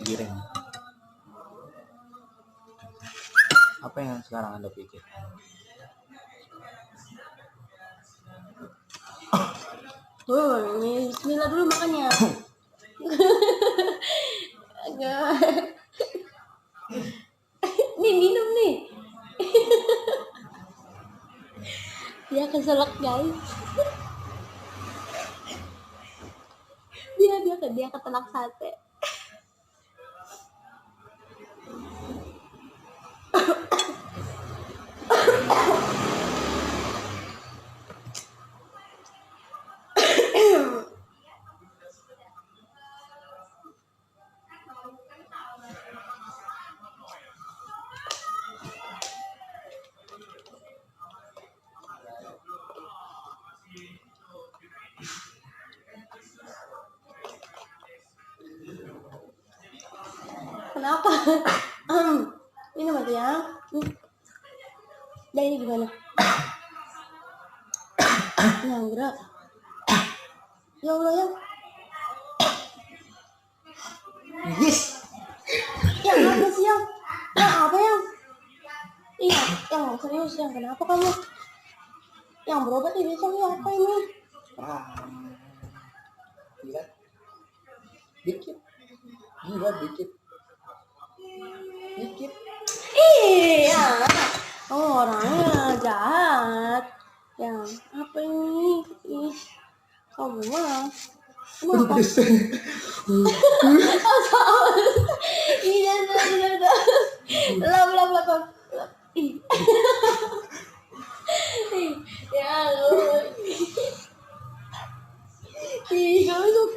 giring. Apa yang sekarang Anda pikir? Bismillah dulu makannya. Agak. Nih minum nih. Dia keselak guys. dia ketelak sate. Kenapa? Minum aja ya. Dah ini gimana? Yang gerak. Ya Allah ya. Yes. Yang apa sih yang? Yang apa yang? Iya, yang serius yang kenapa kamu? Yang berobat di besok ya apa ini? Lihat. Dikit. Iya dikit. Iya. Oh, orangnya jahat. Yang apa ini? Ih, kamu mah. Kamu apa? Iya, lap. Ih. Ya Allah. Ih, kamu tuh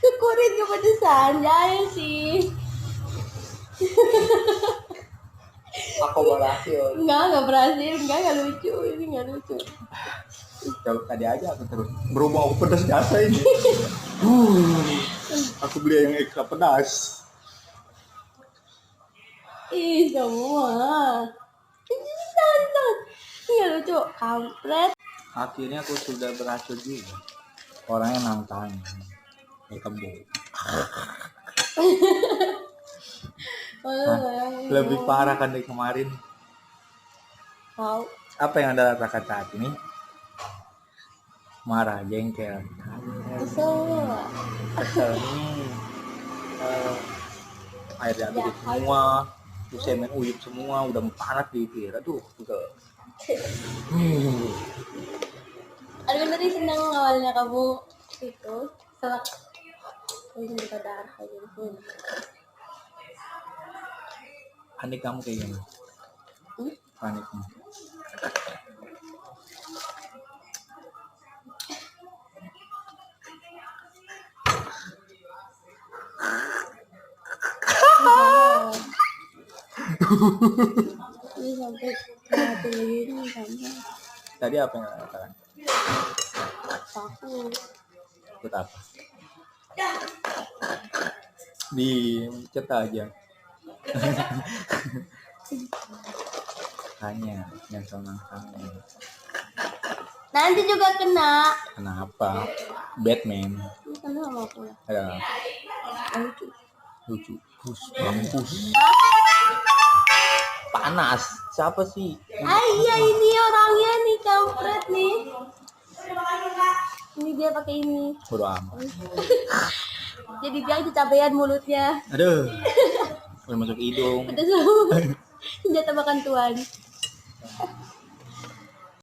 kekurin kepedesan ya sih. Aku berhasil. Enggak berhasil, enggak lucu, ini enggak lucu. Jauh tadi aja aku terus berubah aku pedas biasa ini. Aku beli yang ekstra pedas. Ih, semua. Tonton. Enggak lucu, kampret. Akhirnya aku sudah berhasil juga. Orangnya nantang. Kebo. Lebih parah kan dari kemarin. Tahu. Apa yang Anda rasakan saat ini? Marah, jengkel. Kesel nih. Air habis semua. Terus semen uyup semua, udah panas di pikiran. Aduh, gitu. Aduh, tadi senang awalnya kamu itu selak langsung buka darah kayak gitu. Panik kamu kayak gini. Panikmu. Ini sampai mati begini sampai. Tadi apa yang katakan? Takut. Takut apa? Dicet aja. Hanya yang senang-senang. Nanti juga kena. Kenapa? Batman. Kena sama aku ya. Ada Lucu. Mampus. Panas. Siapa sih? Iya ini orangnya nih kampret nih. Ini dia pakai ini. Bodo amat. Jadi dia kecapean mulutnya. Aduh. Udah masuk hidung. Udah semua. Senjata makan tuan.